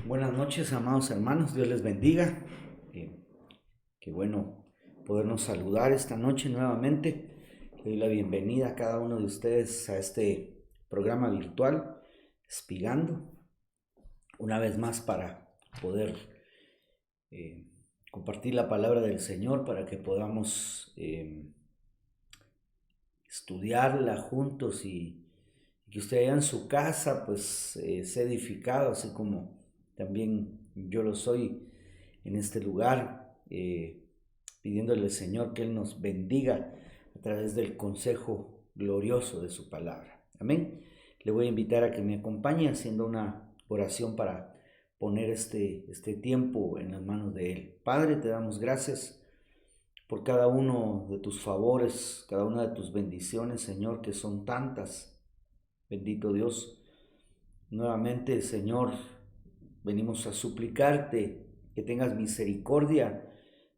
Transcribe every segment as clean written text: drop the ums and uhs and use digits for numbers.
Buenas noches, amados hermanos, Dios les bendiga. Qué bueno podernos saludar esta noche nuevamente. Le doy la bienvenida a cada uno de ustedes a este programa virtual, Espigando, una vez más para poder eh, compartir la palabra del Señor, para que podamos estudiarla juntos y que usted allá en su casa pues sea edificado, así como también yo lo soy en este lugar, pidiéndole al Señor que Él nos bendiga a través del consejo glorioso de su palabra. Amén. Le voy a invitar a que me acompañe haciendo una oración para poner este tiempo en las manos de Él. Padre, te damos gracias por cada uno de tus favores, cada una de tus bendiciones, Señor, que son tantas. Bendito Dios. Nuevamente, Señor, venimos a suplicarte que tengas misericordia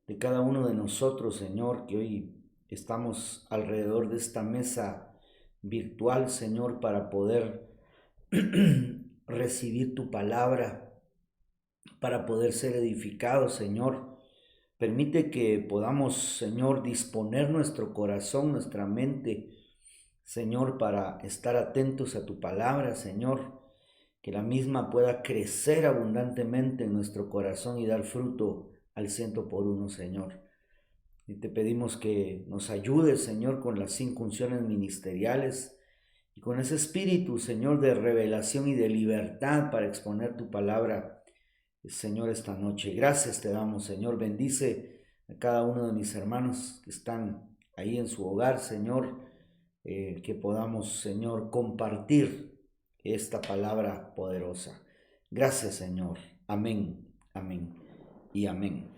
de cada uno de nosotros, Señor, que hoy estamos alrededor de esta mesa virtual, Señor, para poder recibir tu palabra, para poder ser edificados, Señor. Permite que podamos, Señor, disponer nuestro corazón, nuestra mente, Señor, para estar atentos a tu palabra, Señor, que la misma pueda crecer abundantemente en nuestro corazón y dar fruto al 100 por 1, Señor. Y te pedimos que nos ayudes, Señor, con las 5 unciones ministeriales y con ese espíritu, Señor, de revelación y de libertad para exponer tu palabra, Señor, esta noche. Gracias te damos, Señor. Bendice a cada uno de mis hermanos que están ahí en su hogar, Señor, que podamos, Señor, compartir esta palabra poderosa. Gracias, Señor. Amén, amén y amén.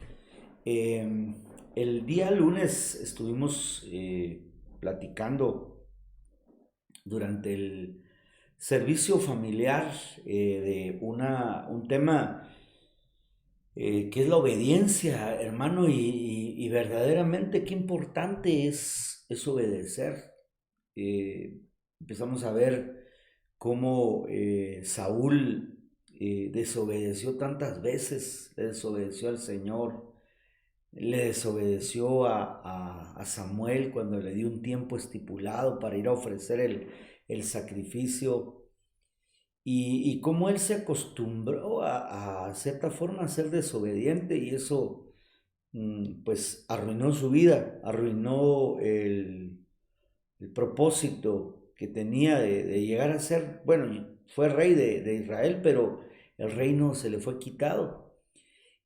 El día lunes estuvimos platicando durante el servicio familiar un tema que es la obediencia, hermano, y verdaderamente qué importante es obedecer. Empezamos a ver cómo Saúl desobedeció tantas veces, le desobedeció al Señor, le desobedeció a Samuel cuando le dio un tiempo estipulado para ir a ofrecer el sacrificio. Y cómo él se acostumbró a cierta forma a ser desobediente, y eso pues arruinó su vida, arruinó el propósito que tenía de llegar a ser, bueno, fue rey de Israel, pero el reino se le fue quitado.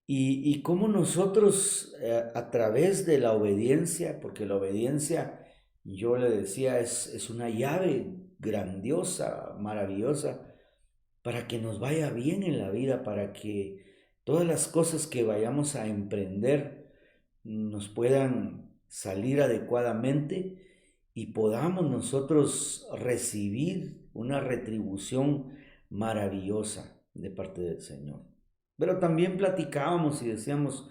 Y cómo nosotros a través de la obediencia, porque la obediencia, yo le decía, es una llave grandiosa, maravillosa, para que nos vaya bien en la vida, para que todas las cosas que vayamos a emprender nos puedan salir adecuadamente y podamos nosotros recibir una retribución maravillosa de parte del Señor. Pero también platicábamos y decíamos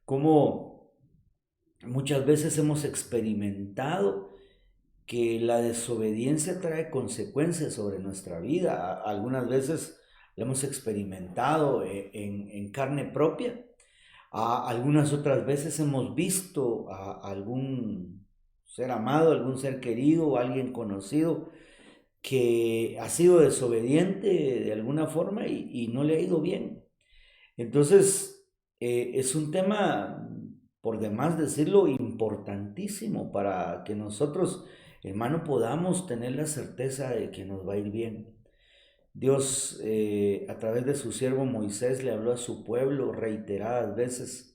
cómo muchas veces hemos experimentado que la desobediencia trae consecuencias sobre nuestra vida. Algunas veces la hemos experimentado en carne propia. Algunas otras veces hemos visto a algún ser amado, algún ser querido o alguien conocido que ha sido desobediente de alguna forma y no le ha ido bien. Entonces, es un tema, por demás decirlo, importantísimo para que nosotros, hermano, podamos tener la certeza de que nos va a ir bien. Dios, a través de su siervo Moisés, le habló a su pueblo reiteradas veces,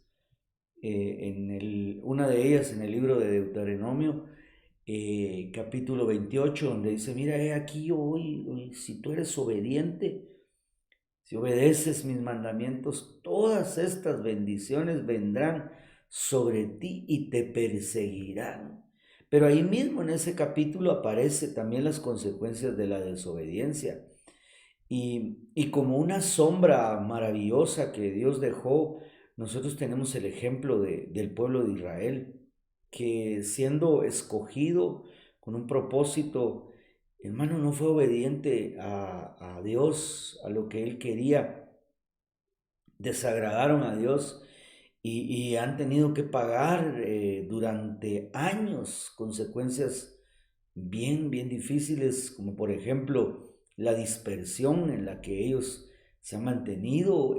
una de ellas en el libro de Deuteronomio, capítulo 28, donde dice, mira, he aquí hoy, si tú eres obediente, si obedeces mis mandamientos, todas estas bendiciones vendrán sobre ti y te perseguirán. Pero ahí mismo en ese capítulo aparece también las consecuencias de la desobediencia. Y como una sombra maravillosa que Dios dejó, nosotros tenemos el ejemplo del pueblo de Israel, que siendo escogido con un propósito, hermano, no fue obediente a Dios, a lo que él quería, desagradaron a Dios y han tenido que pagar durante años consecuencias bien difíciles, como por ejemplo la dispersión en la que ellos se han mantenido,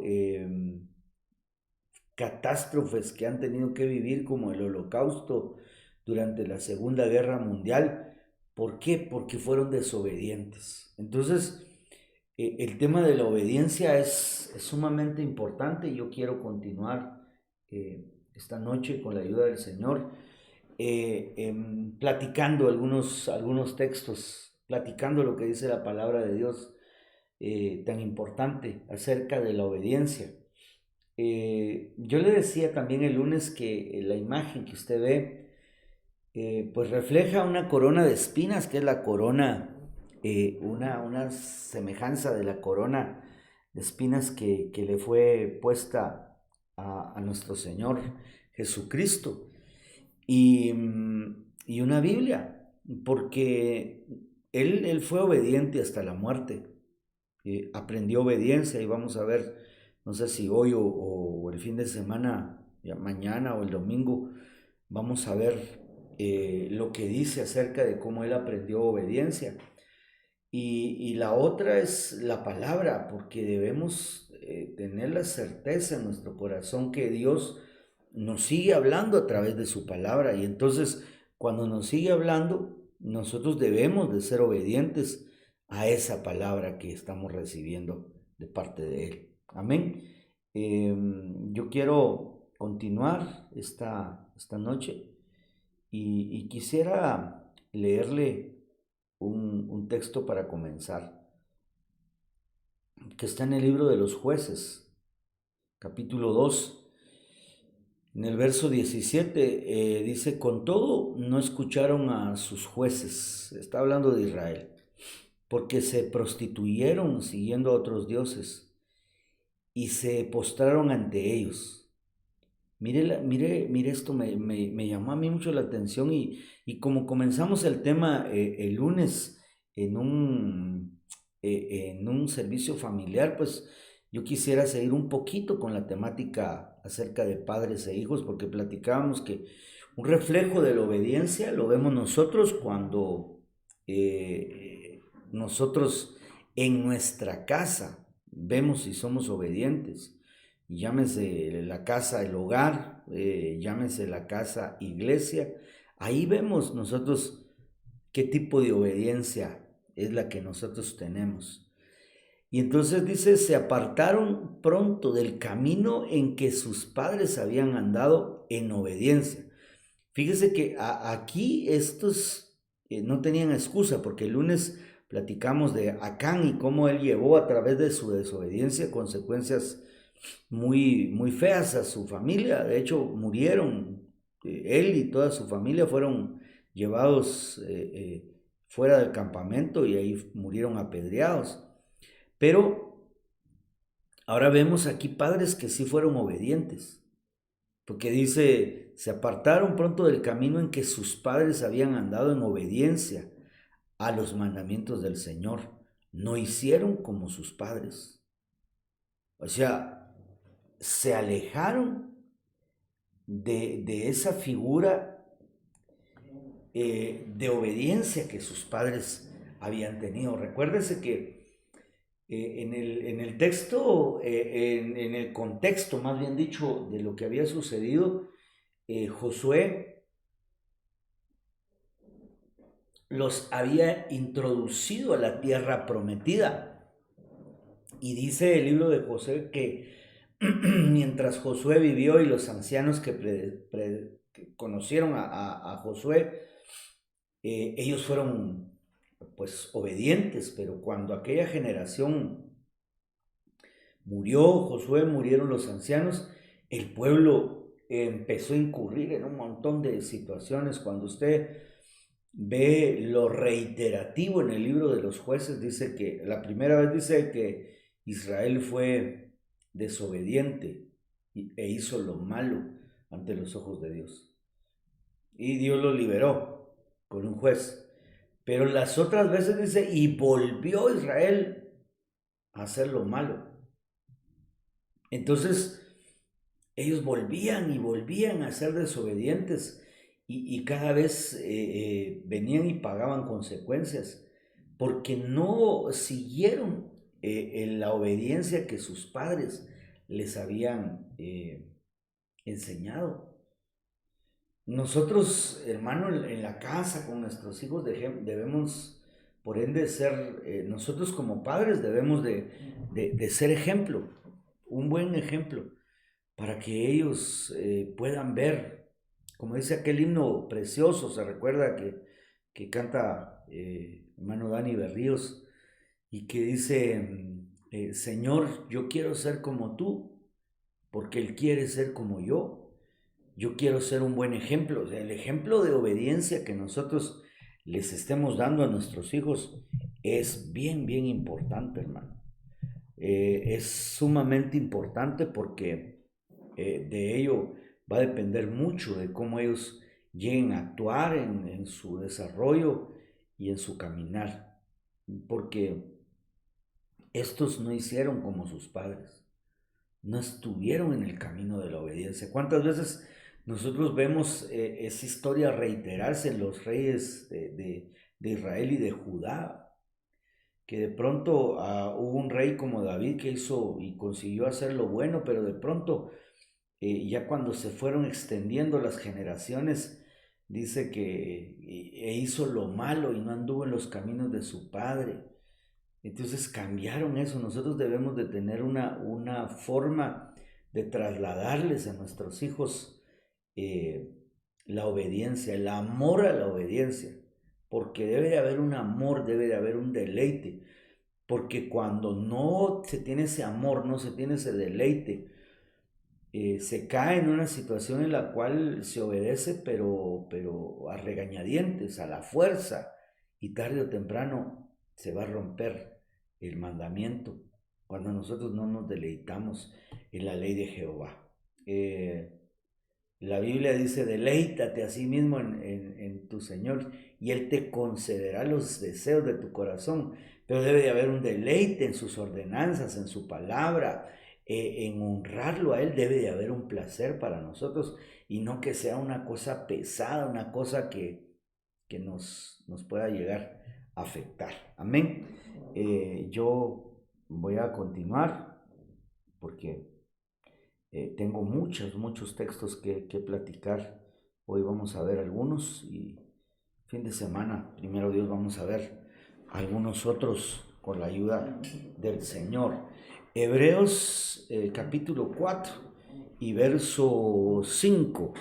catástrofes que han tenido que vivir como el Holocausto durante la Segunda Guerra Mundial. ¿Por qué? Porque fueron desobedientes. Entonces, el tema de la obediencia es sumamente importante y yo quiero continuar esta noche con la ayuda del Señor platicando algunos textos, platicando lo que dice la palabra de Dios tan importante acerca de la obediencia. Yo le decía también el lunes que la imagen que usted ve pues refleja una corona de espinas, que es la corona, una semejanza de la corona de espinas que le fue puesta a nuestro Señor Jesucristo. Y una Biblia, porque él fue obediente hasta la muerte, aprendió obediencia y vamos a ver, no sé si hoy o el fin de semana, ya mañana o el domingo, vamos a ver lo que dice acerca de cómo él aprendió obediencia. Y la otra es la palabra, porque debemos tener la certeza en nuestro corazón que Dios nos sigue hablando a través de su palabra. Y entonces, cuando nos sigue hablando, nosotros debemos de ser obedientes a esa palabra que estamos recibiendo de parte de Él. Amén. Yo quiero continuar esta noche y quisiera leerle un texto para comenzar, que está en el libro de los Jueces, capítulo 2. En el verso 17 dice, con todo no escucharon a sus jueces, está hablando de Israel, porque se prostituyeron siguiendo a otros dioses y se postraron ante ellos. Mire esto, me llamó a mí mucho la atención y como comenzamos el tema el lunes en un servicio familiar, pues yo quisiera seguir un poquito con la temática acerca de padres e hijos, porque platicábamos que un reflejo de la obediencia lo vemos nosotros cuando nosotros en nuestra casa vemos si somos obedientes. Llámese la casa el hogar, llámese la casa iglesia, ahí vemos nosotros qué tipo de obediencia es la que nosotros tenemos. Y entonces dice, se apartaron pronto del camino en que sus padres habían andado en obediencia. Fíjese que aquí estos no tenían excusa, porque el lunes platicamos de Acán y cómo él llevó a través de su desobediencia consecuencias muy feas a su familia. De hecho, murieron. Él y toda su familia fueron llevados fuera del campamento y ahí murieron apedreados. Pero ahora vemos aquí padres que sí fueron obedientes, porque dice, se apartaron pronto del camino en que sus padres habían andado en obediencia a los mandamientos del Señor. No hicieron como sus padres. O sea, se alejaron de esa figura de obediencia que sus padres habían tenido. Recuérdese que en el texto, en el contexto, más bien dicho, de lo que había sucedido, Josué los había introducido a la tierra prometida. Y dice el libro de Josué que mientras Josué vivió y los ancianos que conocieron a Josué, ellos fueron pues obedientes, pero cuando aquella generación murió Josué, murieron los ancianos, el pueblo empezó a incurrir en un montón de situaciones. Cuando usted ve lo reiterativo en el libro de los jueces, dice que la primera vez dice que Israel fue desobediente e hizo lo malo ante los ojos de Dios. Y Dios lo liberó con un juez. Pero las otras veces dice, y volvió Israel a hacer lo malo. Entonces, ellos volvían y volvían a ser desobedientes y cada vez venían y pagaban consecuencias porque no siguieron en la obediencia que sus padres les habían enseñado. Nosotros, hermano, en la casa con nuestros hijos debemos, por ende, ser, nosotros como padres debemos de ser ejemplo, un buen ejemplo, para que ellos puedan ver, como dice aquel himno precioso, se recuerda que canta hermano Dani Berríos, y que dice, Señor, yo quiero ser como tú, porque Él quiere ser como yo. Yo quiero ser un buen ejemplo. O sea, el ejemplo de obediencia que nosotros les estemos dando a nuestros hijos es bien, bien importante, hermano. Es sumamente importante porque de ello va a depender mucho de cómo ellos lleguen a actuar en su desarrollo y en su caminar. Porque estos no hicieron como sus padres, no estuvieron en el camino de la obediencia. ¿Cuántas veces nosotros vemos esa historia reiterarse en los reyes de Israel y de Judá? Que de pronto hubo un rey como David que hizo y consiguió hacer lo bueno, pero de pronto ya cuando se fueron extendiendo las generaciones, dice que hizo lo malo y no anduvo en los caminos de su padre. Entonces cambiaron eso. Nosotros debemos de tener una forma de trasladarles a nuestros hijos eh, la obediencia, el amor a la obediencia, porque debe de haber un amor, debe de haber un deleite, porque cuando no se tiene ese amor, no se tiene ese deleite, se cae en una situación en la cual se obedece, pero a regañadientes, a la fuerza, y tarde o temprano se va a romper el mandamiento cuando nosotros no nos deleitamos en la ley de Jehová. La Biblia dice, deleítate a sí mismo en tu Señor y Él te concederá los deseos de tu corazón. Pero debe de haber un deleite en sus ordenanzas, en su palabra, en honrarlo a Él. Debe de haber un placer para nosotros y no que sea una cosa pesada, una cosa que nos pueda llegar a afectar. Amén. Yo voy a continuar porque tengo muchos textos que platicar. Hoy vamos a ver algunos y fin de semana, primero Dios, vamos a ver algunos otros con la ayuda del Señor. Hebreos capítulo 4 y verso 5.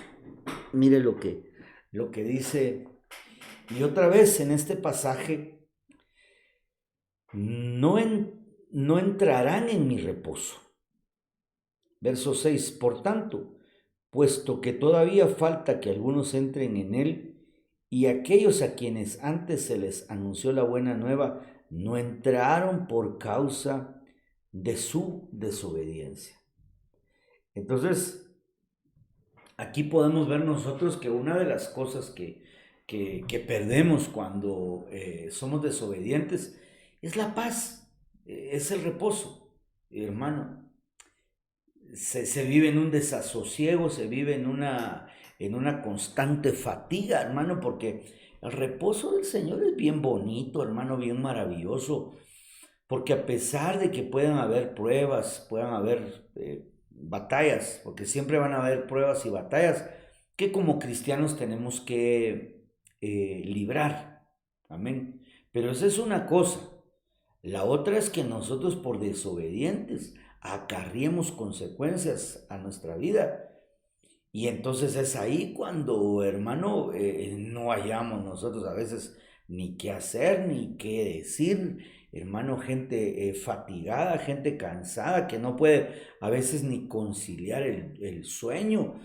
Mire lo que dice. Y otra vez en este pasaje, no entrarán en mi reposo. Verso 6, por tanto, puesto que todavía falta que algunos entren en él, y aquellos a quienes antes se les anunció la buena nueva no entraron por causa de su desobediencia. Entonces, aquí podemos ver nosotros que una de las cosas que perdemos cuando somos desobedientes es la paz, es el reposo, hermano. Se vive en un desasosiego, se vive en una constante fatiga, hermano, porque el reposo del Señor es bien bonito, hermano, bien maravilloso, porque a pesar de que puedan haber pruebas, puedan haber batallas, porque siempre van a haber pruebas y batallas que como cristianos tenemos que librar, amén. Pero esa es una cosa. La otra es que nosotros por desobedientes acarriemos consecuencias a nuestra vida. Y entonces es ahí cuando, hermano, no hallamos nosotros a veces ni qué hacer, ni qué decir. Hermano, gente fatigada, gente cansada, que no puede a veces ni conciliar el sueño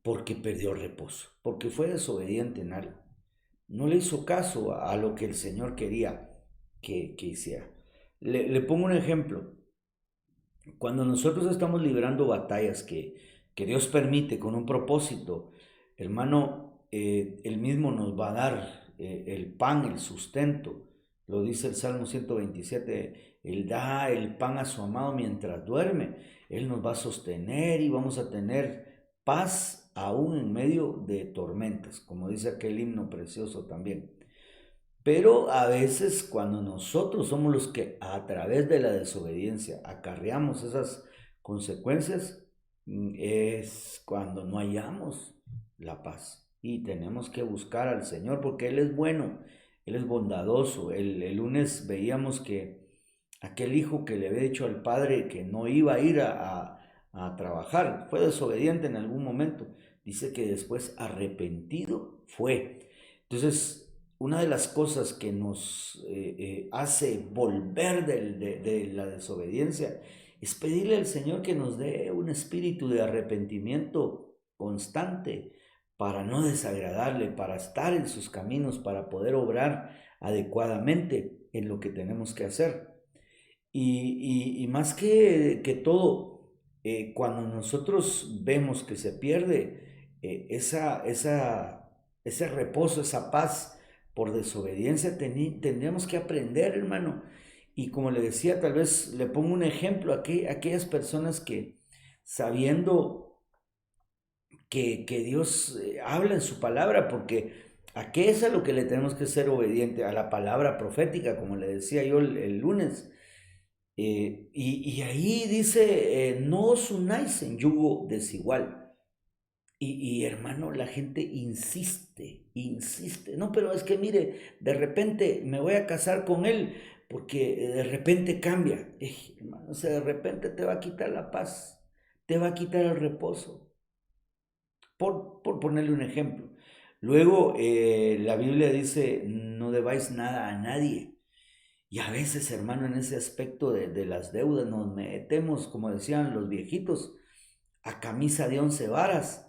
porque perdió reposo, porque fue desobediente en algo. No le hizo caso a lo que el Señor quería que hiciera. Le pongo un ejemplo. Cuando nosotros estamos librando batallas que Dios permite con un propósito, hermano, Él mismo nos va a dar el pan, el sustento. Lo dice el Salmo 127, Él da el pan a su amado mientras duerme. Él nos va a sostener y vamos a tener paz aún en medio de tormentas, como dice aquel himno precioso también. Pero a veces cuando nosotros somos los que a través de la desobediencia acarreamos esas consecuencias, es cuando no hallamos la paz. Y tenemos que buscar al Señor porque Él es bueno, Él es bondadoso. El lunes veíamos que aquel hijo que le había dicho al padre que no iba a ir a trabajar, fue desobediente en algún momento. Dice que después arrepentido fue. Entonces, una de las cosas que nos hace volver de la desobediencia es pedirle al Señor que nos dé un espíritu de arrepentimiento constante para no desagradarle, para estar en sus caminos, para poder obrar adecuadamente en lo que tenemos que hacer. Y más que todo, cuando nosotros vemos que se pierde ese reposo, esa paz por desobediencia, tendríamos que aprender, hermano. Y como le decía, tal vez le pongo un ejemplo a aquellas personas que sabiendo que Dios habla en su palabra, porque a qué es a lo que le tenemos que ser obediente, a la palabra profética, como le decía yo el lunes. Y ahí dice, no os unáis en yugo desigual. Hermano, la gente insiste. No, pero es que mire, de repente me voy a casar con él porque de repente cambia. Hermano, o sea, de repente te va a quitar la paz, te va a quitar el reposo. Por ponerle un ejemplo. Luego, la Biblia dice, no debáis nada a nadie. Y a veces, hermano, en ese aspecto de las deudas nos metemos, como decían los viejitos, a camisa de 11 varas.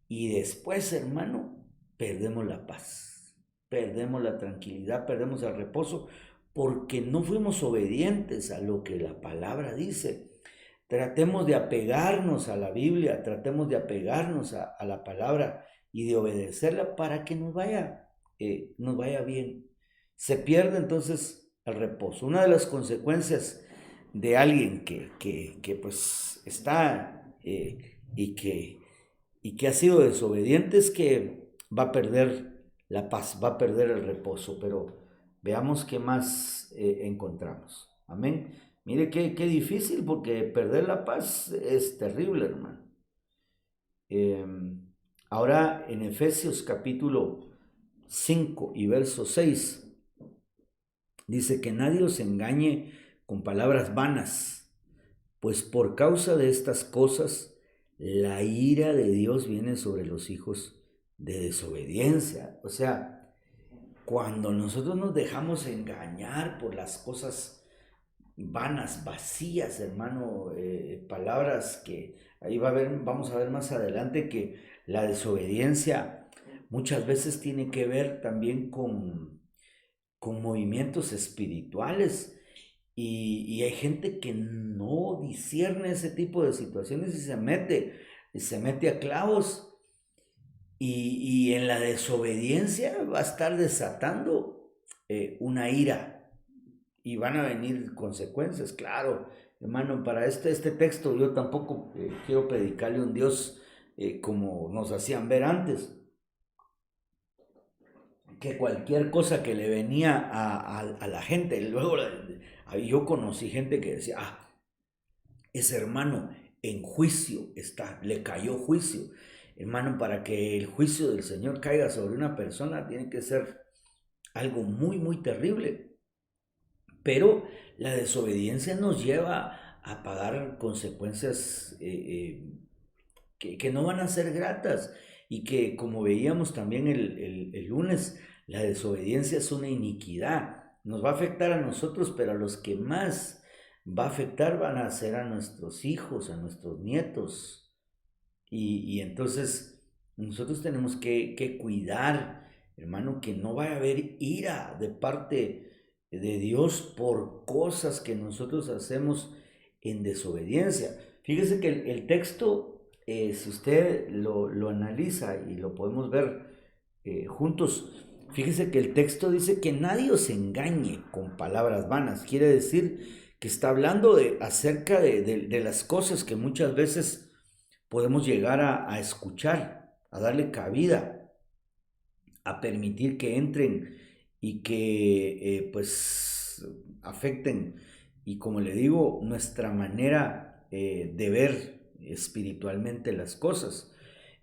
Y después, hermano, perdemos la paz, perdemos la tranquilidad, perdemos el reposo, porque no fuimos obedientes a lo que la palabra dice. Tratemos de apegarnos a la Biblia, tratemos de apegarnos a la palabra y de obedecerla para que nos vaya bien. Se pierde entonces el reposo. Una de las consecuencias de alguien que pues está y que ha sido desobediente es que va a perder la paz, va a perder el reposo, pero veamos qué más encontramos. Amén. Mire qué difícil porque perder la paz es terrible, hermano. Eh, Ahora en Efesios capítulo 5 y verso 6 dice que nadie os engañe con palabras vanas, pues por causa de estas cosas la ira de Dios viene sobre los hijos de desobediencia. O sea, cuando nosotros nos dejamos engañar por las cosas vanas, vacías, hermano, palabras que ahí vamos a ver más adelante que la desobediencia muchas veces tiene que ver también con movimientos espirituales y hay gente que no discierne ese tipo de situaciones y se mete a clavos y en la desobediencia va a estar desatando una ira y van a venir consecuencias, claro. Hermano, para este texto yo tampoco quiero predicarle a un Dios como nos hacían ver antes, que cualquier cosa que le venía a la gente, luego yo conocí gente que decía, ese hermano en juicio está, le cayó juicio. Hermano, para que el juicio del Señor caiga sobre una persona tiene que ser algo muy terrible. Pero la desobediencia nos lleva a pagar consecuencias que no van a ser gratas y que como veíamos también el lunes, la desobediencia es una iniquidad. Nos va a afectar a nosotros, pero a los que más va a afectar van a ser a nuestros hijos, a nuestros nietos. Y entonces nosotros tenemos que cuidar, hermano, que no vaya a haber ira de parte de Dios por cosas que nosotros hacemos en desobediencia. Fíjese que el texto, si usted lo analiza y lo podemos ver juntos, fíjese que el texto dice que nadie os engañe con palabras vanas. Quiere decir que está hablando acerca de las cosas que muchas veces podemos llegar a escuchar, a darle cabida, a permitir que entren y que pues afecten, y como le digo, nuestra manera de ver espiritualmente las cosas.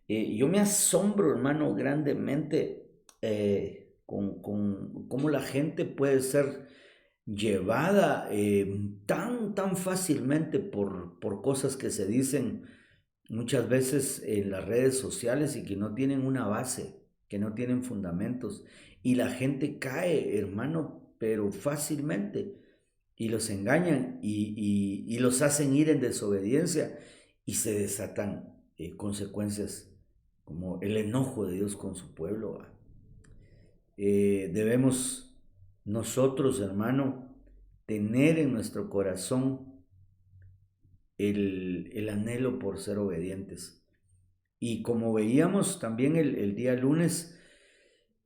Yo me asombro, hermano, grandemente con cómo la gente puede ser llevada tan fácilmente por cosas que se dicen muchas veces en las redes sociales y que no tienen una base, que no tienen fundamentos. Y la gente cae, hermano, pero fácilmente. Y los engañan y los hacen ir en desobediencia y se desatan consecuencias como el enojo de Dios con su pueblo. Debemos nosotros, hermano, tener en nuestro corazón el anhelo por ser obedientes. Y como veíamos también el día lunes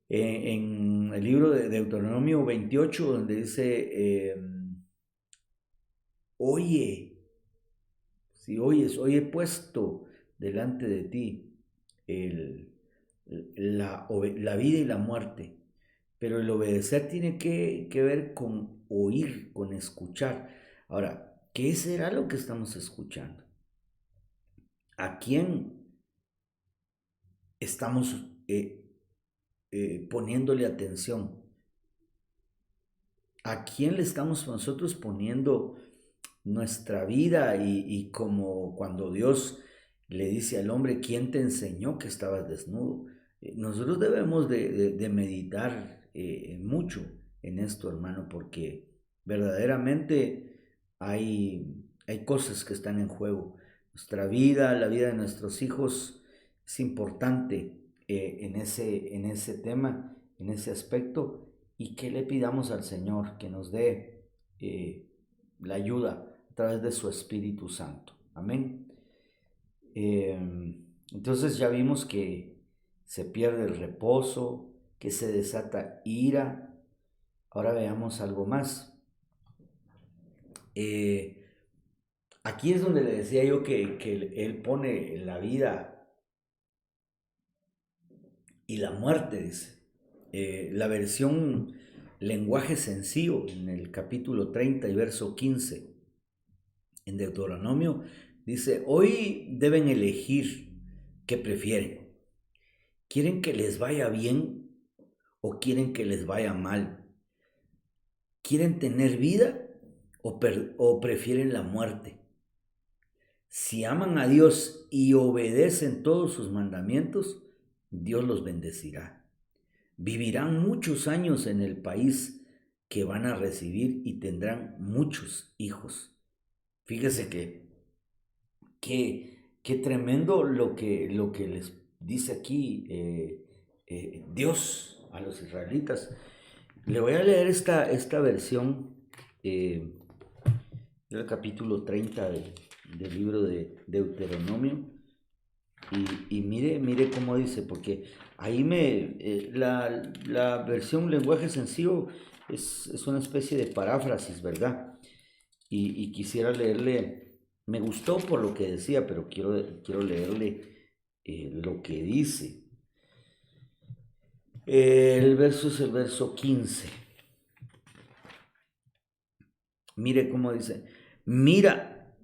en el libro de Deuteronomio 28, donde dice, oye, si oyes, hoy he puesto delante de ti el, la vida y la muerte, pero el obedecer tiene que ver con oír, con escuchar. Ahora, ¿qué será lo que estamos escuchando? ¿A quién estamos poniéndole atención? ¿A quién le estamos nosotros poniendo nuestra vida? Y como cuando Dios le dice al hombre, ¿quién te enseñó que estabas desnudo? Nosotros debemos de meditar mucho en esto, hermano, porque verdaderamente hay cosas que están en juego. Nuestra vida, la vida de nuestros hijos es importante en ese tema, en ese aspecto, y que le pidamos al Señor que nos dé la ayuda a través de su Espíritu Santo. Amén. Entonces ya vimos que se pierde el reposo, que se desata ira. Ahora veamos algo más. Aquí es donde le decía yo que él pone la vida y la muerte, dice. La versión lenguaje sencillo en el capítulo 30 y verso 15 en Deuteronomio dice, hoy deben elegir qué prefieren. ¿Quieren que les vaya bien o quieren que les vaya mal? ¿Quieren tener vida o prefieren la muerte? Si aman a Dios y obedecen todos sus mandamientos, Dios los bendecirá. Vivirán muchos años en el país que van a recibir y tendrán muchos hijos. Fíjese qué tremendo lo que les dice aquí Dios a los israelitas. Le voy a leer esta versión del capítulo 30 del libro de Deuteronomio. Y mire cómo dice, porque ahí la versión lenguaje sencillo es una especie de paráfrasis, ¿verdad? Y quisiera leerle, me gustó por lo que decía, pero quiero leerle lo que dice. El verso es el verso 15. Mire cómo dice, mira,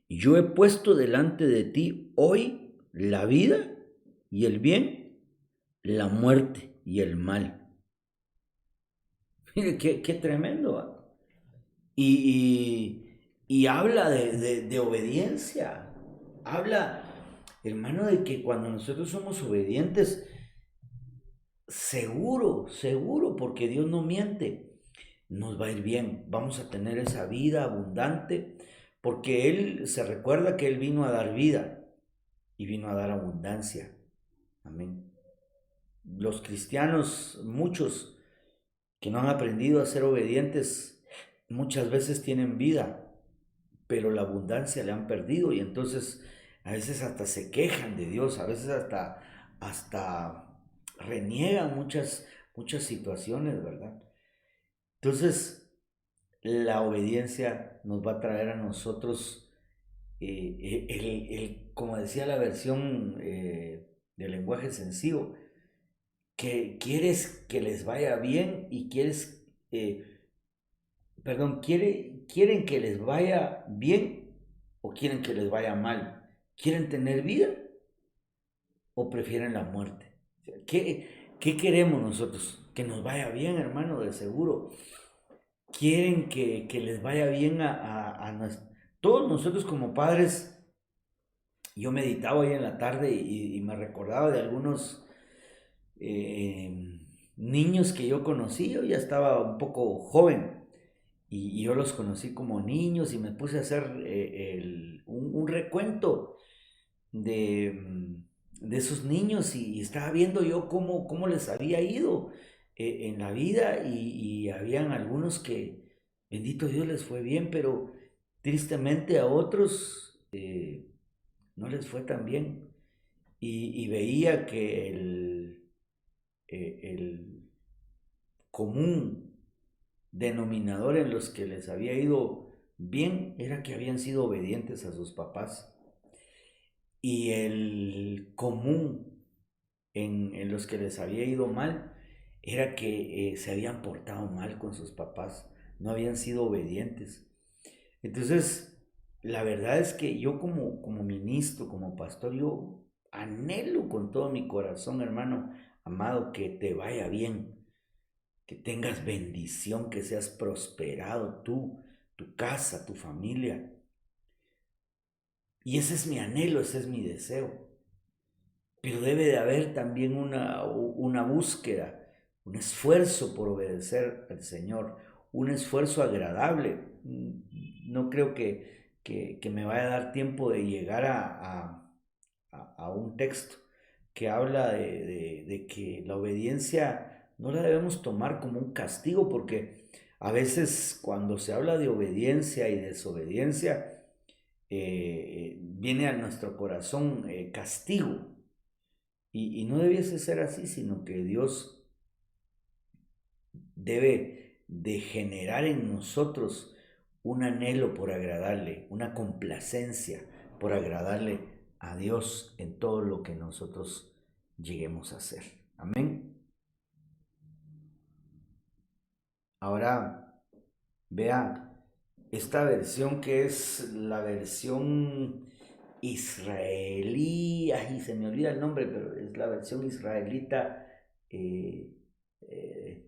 yo he puesto delante de ti hoy la vida y el bien, la muerte y el mal. Mire qué tremendo, ¿eh? Y habla de obediencia. Habla, hermano, de que cuando nosotros somos obedientes, seguro, porque Dios no miente, nos va a ir bien. Vamos a tener esa vida abundante, porque Él se recuerda que Él vino a dar vida y vino a dar abundancia. Amén. Los cristianos, muchos que no han aprendido a ser obedientes, muchas veces tienen vida, pero la abundancia le han perdido y entonces a veces hasta se quejan de Dios, a veces hasta reniegan muchas situaciones, ¿verdad? Entonces, la obediencia nos va a traer a nosotros, como decía la versión del lenguaje sencillo, que quieres que les vaya bien y quieren que les vaya bien o quieren que les vaya mal. ¿Quieren tener vida o prefieren la muerte? ¿Qué queremos nosotros? Que nos vaya bien, hermano, de seguro. Quieren que les vaya bien todos nosotros como padres. Yo meditaba hoy en la tarde y me recordaba de algunos niños que yo conocí. Yo ya estaba un poco joven y yo los conocí como niños y me puse a hacer un recuento de esos niños y estaba viendo yo cómo les había ido en la vida y habían algunos que, bendito Dios, les fue bien, pero tristemente a otros no les fue tan bien. Y veía que el común denominador en los que les había ido bien era que habían sido obedientes a sus papás. Y el común en los que les había ido mal era que se habían portado mal con sus papás, no habían sido obedientes. Entonces, la verdad es que yo como ministro, como pastor, yo anhelo con todo mi corazón, hermano amado, que te vaya bien, que tengas bendición, que seas prosperado tú, tu casa, tu familia. Y ese es mi anhelo, ese es mi deseo. Pero debe de haber también una búsqueda, un esfuerzo por obedecer al Señor, un esfuerzo agradable. No creo que me vaya a dar tiempo de llegar a un texto que habla de que la obediencia no la debemos tomar como un castigo, porque a veces cuando se habla de obediencia y desobediencia, viene a nuestro corazón castigo. Y no debiese ser así, sino que Dios debe de generar en nosotros un anhelo por agradarle, una complacencia por agradarle a Dios en todo lo que nosotros lleguemos a hacer. Amén. Ahora vea esta versión que es la versión israelí, ay, se me olvida el nombre, pero es la versión israelita, eh, eh,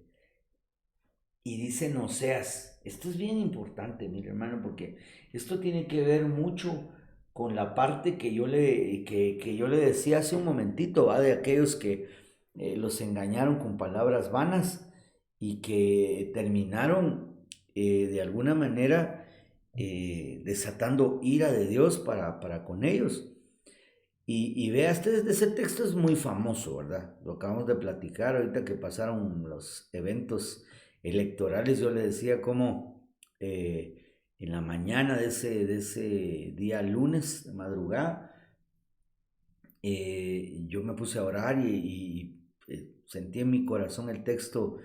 y dice no seas. Esto es bien importante, mi hermano, porque esto tiene que ver mucho con la parte que yo le decía hace un momentito, ¿va? De aquellos que los engañaron con palabras vanas y que terminaron de alguna manera desatando ira de Dios para con ellos. Y vea, ese texto es muy famoso, ¿verdad? Lo acabamos de platicar ahorita que pasaron los eventos electorales. Yo le decía cómo en la mañana de ese día lunes, de madrugada, yo me puse a orar y sentí en mi corazón el texto,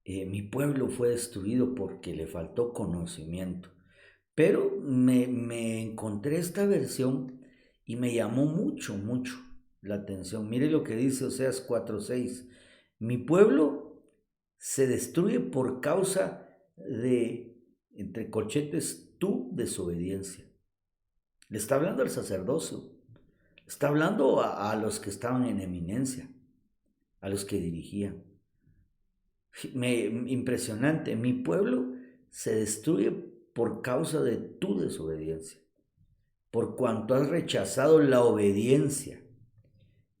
mi pueblo fue destruido porque le faltó conocimiento. Pero me encontré esta versión y me llamó mucho, mucho la atención. Mire lo que dice Oseas 4:6. Mi pueblo se destruye por causa de, entre corchetes, tu desobediencia. Le está hablando al sacerdocio. Está hablando a los que estaban en eminencia, a los que dirigían. Impresionante. Mi pueblo se destruye por causa de tu desobediencia. Por cuanto has rechazado la obediencia,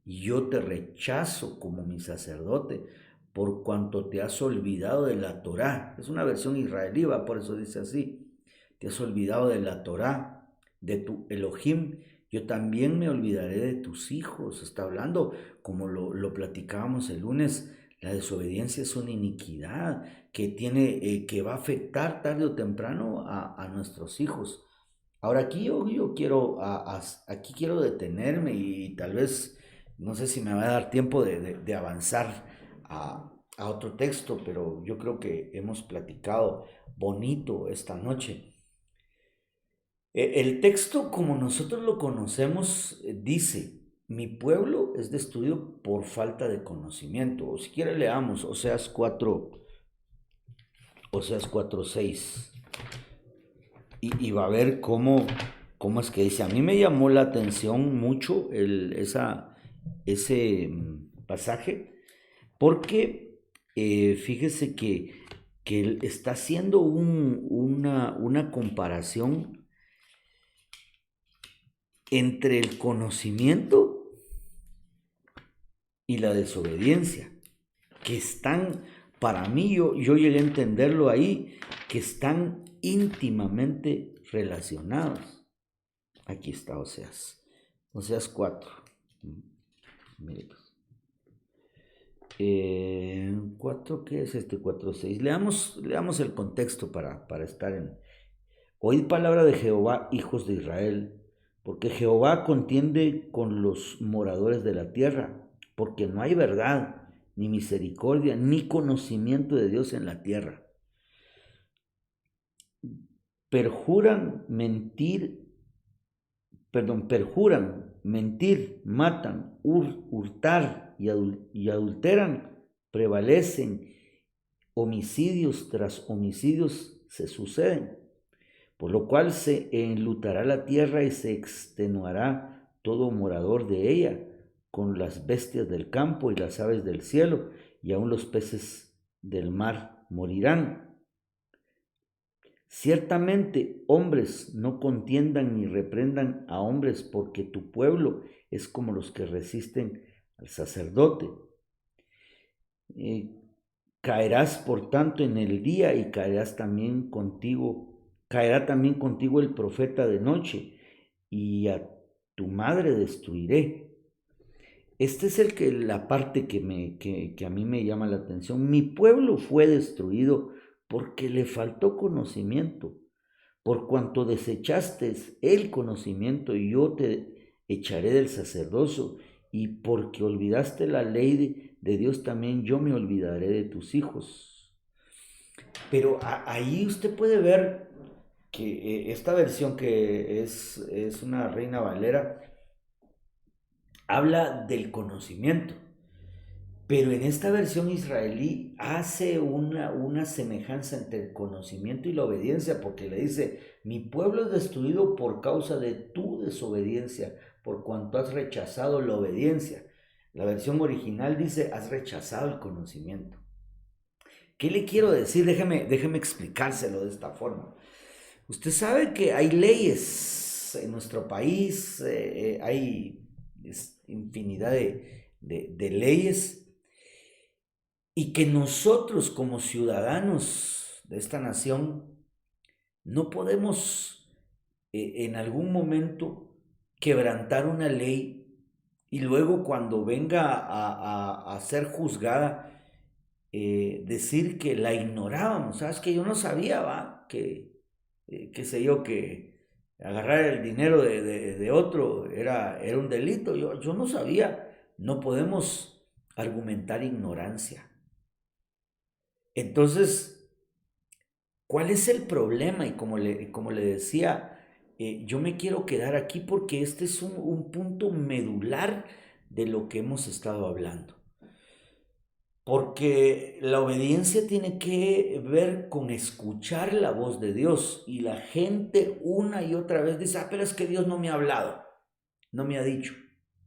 y yo te rechazo como mi sacerdote, por cuanto te has olvidado de la Torá. Es una versión israelí, por eso dice así. Te has olvidado de la Torá, de tu Elohim. Yo también me olvidaré de tus hijos. Está hablando, como lo platicábamos el lunes, la desobediencia es una iniquidad que va a afectar tarde o temprano a nuestros hijos. Ahora aquí yo quiero, aquí quiero detenerme y tal vez, no sé si me va a dar tiempo de avanzar a otro texto, pero yo creo que hemos platicado bonito esta noche. El texto, como nosotros lo conocemos, dice, mi pueblo es destruido por falta de conocimiento. O si quiere leamos Oseas 4:6. Y va a ver cómo es que dice. A mí me llamó la atención mucho ese pasaje, porque fíjese que él está haciendo una comparación entre el conocimiento y la desobediencia, que están, para mí, yo llegué a entenderlo ahí, que están íntimamente relacionados. Aquí está Oseas 4. Mire pues. 4, ¿qué es este 4:6? Leamos el contexto para estar en... Oíd palabra de Jehová, hijos de Israel, porque Jehová contiende con los moradores de la tierra, porque no hay verdad, ni misericordia, ni conocimiento de Dios en la tierra. Perjuran mentir, matan, hurtar y adulteran, prevalecen, homicidios tras homicidios se suceden. Por lo cual se enlutará la tierra y se extenuará todo morador de ella, con las bestias del campo y las aves del cielo, y aun los peces del mar morirán. Ciertamente, hombres no contiendan ni reprendan a hombres, porque tu pueblo es como los que resisten al sacerdote. Caerás por tanto en el día y caerá también contigo el profeta de noche, y a tu madre destruiré. Esta es la parte que a mí me llama la atención. Mi pueblo fue destruido porque le faltó conocimiento. Por cuanto desechaste el conocimiento, yo te echaré del sacerdocio, y porque olvidaste la ley de Dios, también yo me olvidaré de tus hijos. Pero ahí usted puede ver que esta versión, que es una Reina Valera, habla del conocimiento. Pero en esta versión israelí hace una semejanza entre el conocimiento y la obediencia, porque le dice, mi pueblo es destruido por causa de tu desobediencia, por cuanto has rechazado la obediencia. La versión original dice, has rechazado el conocimiento. ¿Qué le quiero decir? Déjeme explicárselo de esta forma. Usted sabe que hay leyes en nuestro país, hay infinidad de leyes, y que nosotros como ciudadanos de esta nación no podemos en algún momento quebrantar una ley y luego cuando venga a ser juzgada decir que la ignorábamos. Sabes que yo no sabía, va, qué sé yo, que agarrar el dinero de otro era un delito. Yo no sabía. No podemos argumentar ignorancia. Entonces, ¿cuál es el problema? Y como le decía, yo me quiero quedar aquí porque este es un punto medular de lo que hemos estado hablando. Porque la obediencia tiene que ver con escuchar la voz de Dios. Y la gente una y otra vez dice, pero es que Dios no me ha hablado, no me ha dicho.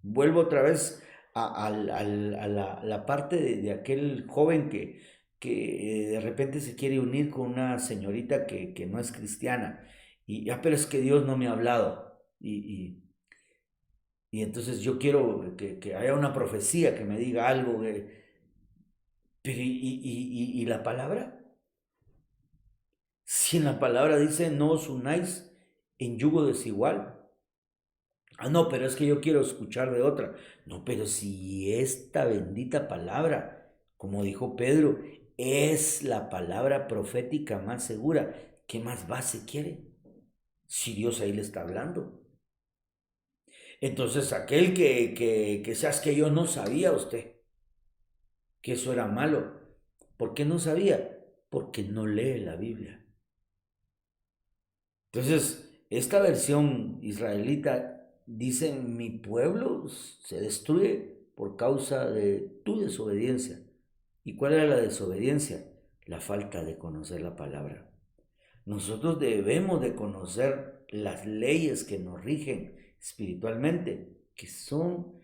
Vuelvo otra vez a la parte de aquel joven que de repente se quiere unir con una señorita que no es cristiana. Y pero es que Dios no me ha hablado. Y entonces yo quiero que haya una profecía que me diga algo. Pero ¿y la palabra? Si en la palabra dice no os unáis en yugo desigual. Ah, no, pero es que yo quiero escuchar de otra. No, pero si esta bendita palabra, como dijo Pedro, es la palabra profética más segura, ¿qué más base quiere? Si Dios ahí le está hablando. Entonces, aquel que seas que yo no sabía usted que eso era malo. ¿Por qué no sabía? Porque no lee la Biblia. Entonces, esta versión israelita dice, mi pueblo se destruye por causa de tu desobediencia. ¿Y cuál era la desobediencia? La falta de conocer la palabra. Nosotros debemos de conocer las leyes que nos rigen espiritualmente, que son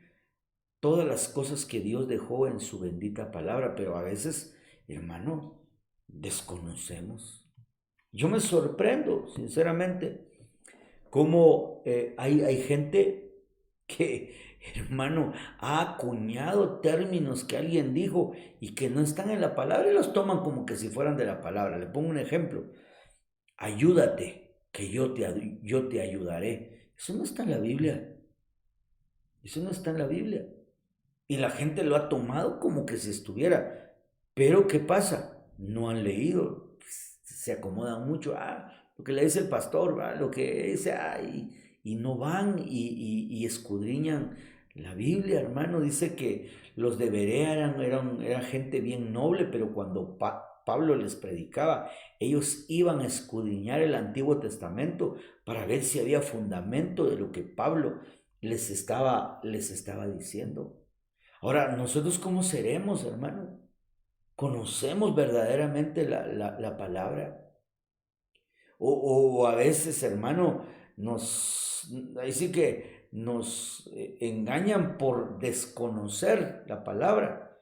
todas las cosas que Dios dejó en su bendita palabra, pero a veces, hermano, desconocemos. Yo me sorprendo, sinceramente, cómo hay gente que, hermano, ha acuñado términos que alguien dijo y que no están en la palabra y los toman como que si fueran de la palabra. Le pongo un ejemplo. Ayúdate, que yo te ayudaré. Eso no está en la Biblia. Eso no está en la Biblia. Y la gente lo ha tomado como que si estuviera. Pero ¿qué pasa? No han leído. Se acomodan mucho. Lo que le dice el pastor, lo que dice, y no van y escudriñan la Biblia, hermano. Dice que los de Berea eran gente bien noble, pero cuando Pablo les predicaba, ellos iban a escudriñar el Antiguo Testamento para ver si había fundamento de lo que Pablo les estaba diciendo. Ahora, ¿nosotros cómo seremos, hermano? ¿Conocemos verdaderamente la palabra? O a veces, hermano, ahí sí que nos engañan por desconocer la palabra.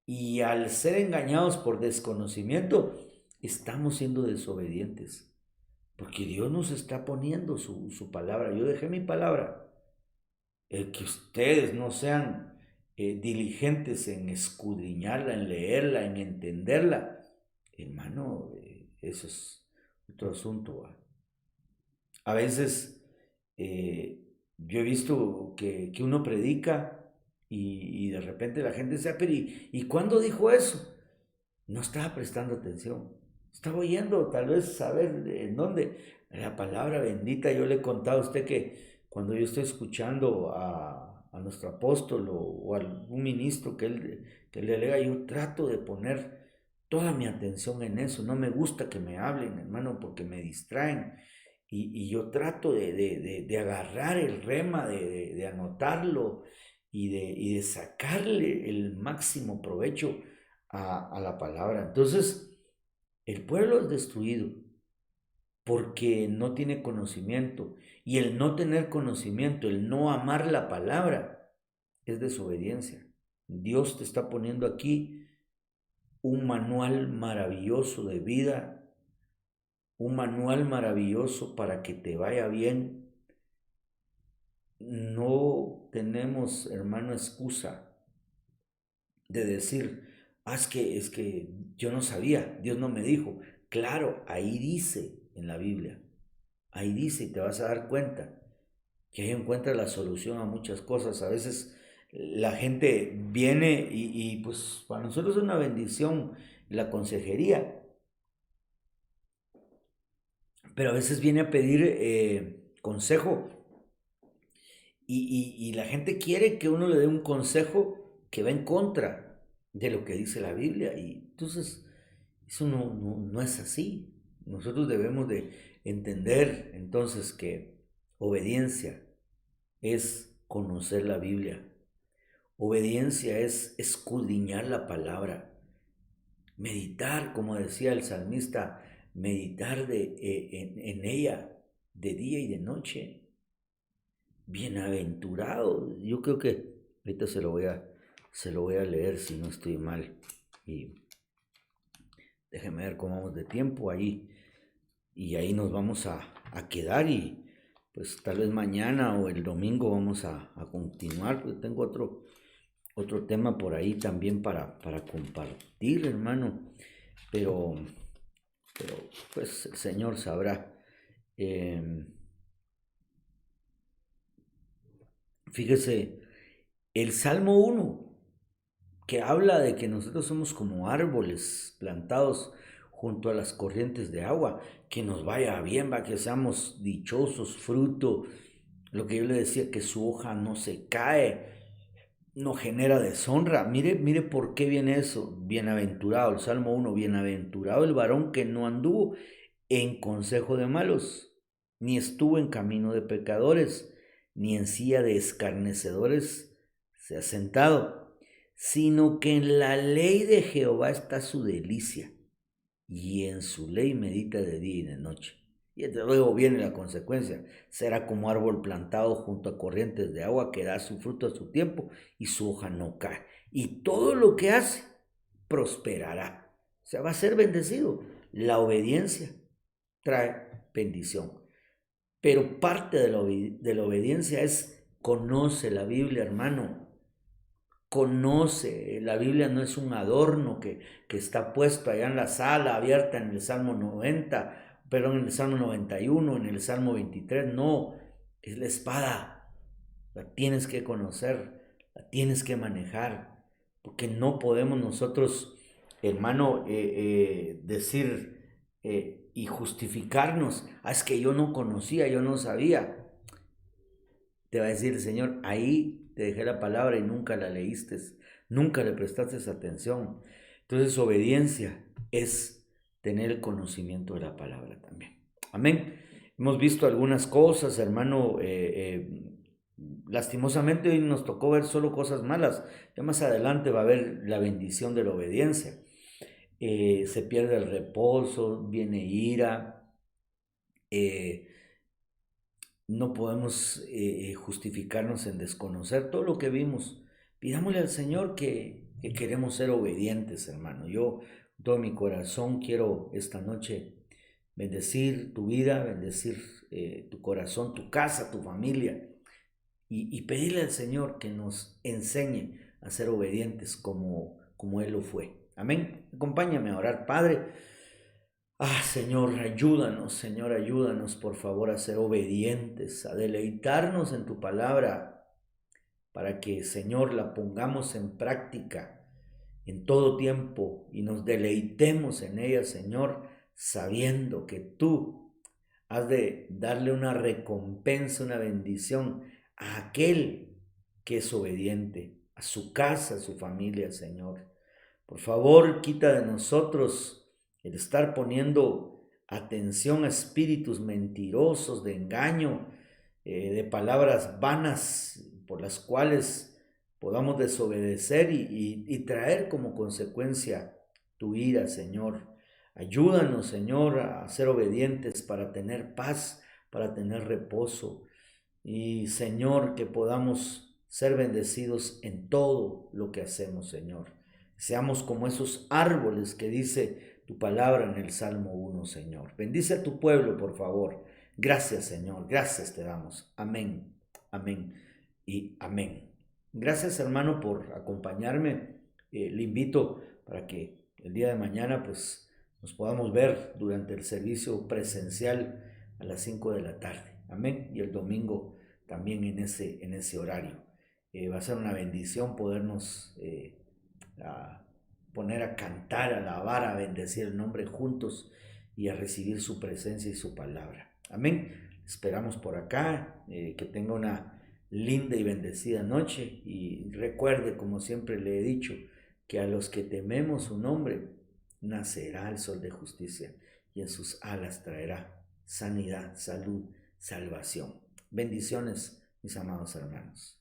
Y al ser engañados por desconocimiento, estamos siendo desobedientes. Porque Dios nos está poniendo su palabra. Yo dejé mi palabra. El que ustedes no sean diligentes en escudriñarla, en leerla, en entenderla, hermano, eso es otro asunto. A veces yo he visto que uno predica y de repente la gente dice, pero ¿y cuándo dijo eso? No estaba prestando atención. Estaba oyendo, tal vez saber en dónde. La palabra bendita, yo le he contado a usted que cuando yo estoy escuchando a nuestro apóstol o a algún ministro que él delega, yo trato de poner toda mi atención en eso. No me gusta que me hablen, hermano, porque me distraen. Y yo trato de agarrar el rema, de anotarlo y de sacarle el máximo provecho a la palabra. Entonces, el pueblo es destruido porque no tiene conocimiento. Y el no tener conocimiento, el no amar la palabra, es desobediencia. Dios te está poniendo aquí un manual maravilloso de vida, un manual maravilloso para que te vaya bien. No tenemos, hermano, excusa de decir, es que yo no sabía, Dios no me dijo. Claro, ahí dice en la Biblia, ahí dice y te vas a dar cuenta que ahí encuentras la solución a muchas cosas. A veces la gente viene y pues para nosotros es una bendición la consejería, pero a veces viene a pedir consejo y la gente quiere que uno le dé un consejo que va en contra de lo que dice la Biblia. Y entonces eso no es así. Nosotros debemos de entender entonces que obediencia es conocer la Biblia. Obediencia es escudriñar la palabra. Meditar, como decía el salmista, meditar en ella de día y de noche. Bienaventurado. Yo creo que ahorita se lo voy a leer si no estoy mal. Y déjeme ver cómo vamos de tiempo ahí. Y ahí nos vamos a quedar y pues tal vez mañana o el domingo vamos a continuar. Pues tengo otro tema por ahí también para compartir, hermano. Pero, pero pues el Señor sabrá. Fíjese, el Salmo 1 que habla de que nosotros somos como árboles plantados junto a las corrientes de agua, que nos vaya bien, va, que seamos dichosos, fruto, lo que yo le decía, que su hoja no se cae. no genera deshonra. Mire por qué viene eso. Bienaventurado, el Salmo 1, bienaventurado el varón que no anduvo en consejo de malos, ni estuvo en camino de pecadores, ni en silla de escarnecedores se ha sentado, sino que en la ley de Jehová está su delicia, y en su ley medita de día y de noche. Y desde luego viene la consecuencia: será como árbol plantado junto a corrientes de agua, que da su fruto a su tiempo y su hoja no cae. Y todo lo que hace prosperará. O sea, va a ser bendecido. La obediencia trae bendición. Pero parte de la obediencia es: conoce la Biblia, hermano. Conoce, la Biblia no es un adorno que está puesto allá en la sala abierta en el Salmo 90, perdón, en el Salmo 91, en el Salmo 23. No, es la espada. La tienes que conocer, la tienes que manejar, porque no podemos nosotros, hermano, decir y justificarnos: es que yo no conocía, yo no sabía. Te va a decir el Señor: ahí te dejé la palabra y nunca la leíste, nunca le prestaste atención. Entonces, obediencia es tener el conocimiento de la palabra también. Amén. Hemos visto algunas cosas, hermano. Lastimosamente hoy nos tocó ver solo cosas malas. Ya más adelante va a haber la bendición de la obediencia. Se pierde el reposo, viene ira. No podemos justificarnos en desconocer todo lo que vimos. Pidámosle al Señor que queremos ser obedientes, hermano. Yo, con todo mi corazón, quiero esta noche bendecir tu vida, bendecir tu corazón, tu casa, tu familia, y pedirle al Señor que nos enseñe a ser obedientes como Él lo fue. Amén. Acompáñame a orar, Padre. Señor, ayúdanos por favor a ser obedientes, a deleitarnos en tu palabra, para que, Señor, la pongamos en práctica en todo tiempo y nos deleitemos en ella, Señor, sabiendo que tú has de darle una recompensa, una bendición a aquel que es obediente, a su casa, a su familia, Señor. Por favor, quita de nosotros el estar poniendo atención a espíritus mentirosos, de engaño, de palabras vanas por las cuales podamos desobedecer y traer como consecuencia tu ira, Señor. Ayúdanos, Señor, a ser obedientes para tener paz, para tener reposo. Y, Señor, que podamos ser bendecidos en todo lo que hacemos, Señor. Seamos como esos árboles que dice tu palabra en el Salmo 1, Señor. Bendice a tu pueblo, por favor. Gracias, Señor. Gracias te damos. Amén, amén y amén. Gracias, hermano, por acompañarme. Le invito para que el día de mañana pues nos podamos ver durante el servicio presencial a las 5 de la tarde. Amén. Y el domingo también en ese horario. Va a ser una bendición podernos a poner a cantar, a alabar, a bendecir el nombre juntos y a recibir su presencia y su palabra. Amén. Esperamos por acá, que tenga una linda y bendecida noche, y recuerde, como siempre le he dicho, que a los que tememos su nombre nacerá el sol de justicia, y en sus alas traerá sanidad, salud, salvación. Bendiciones, mis amados hermanos.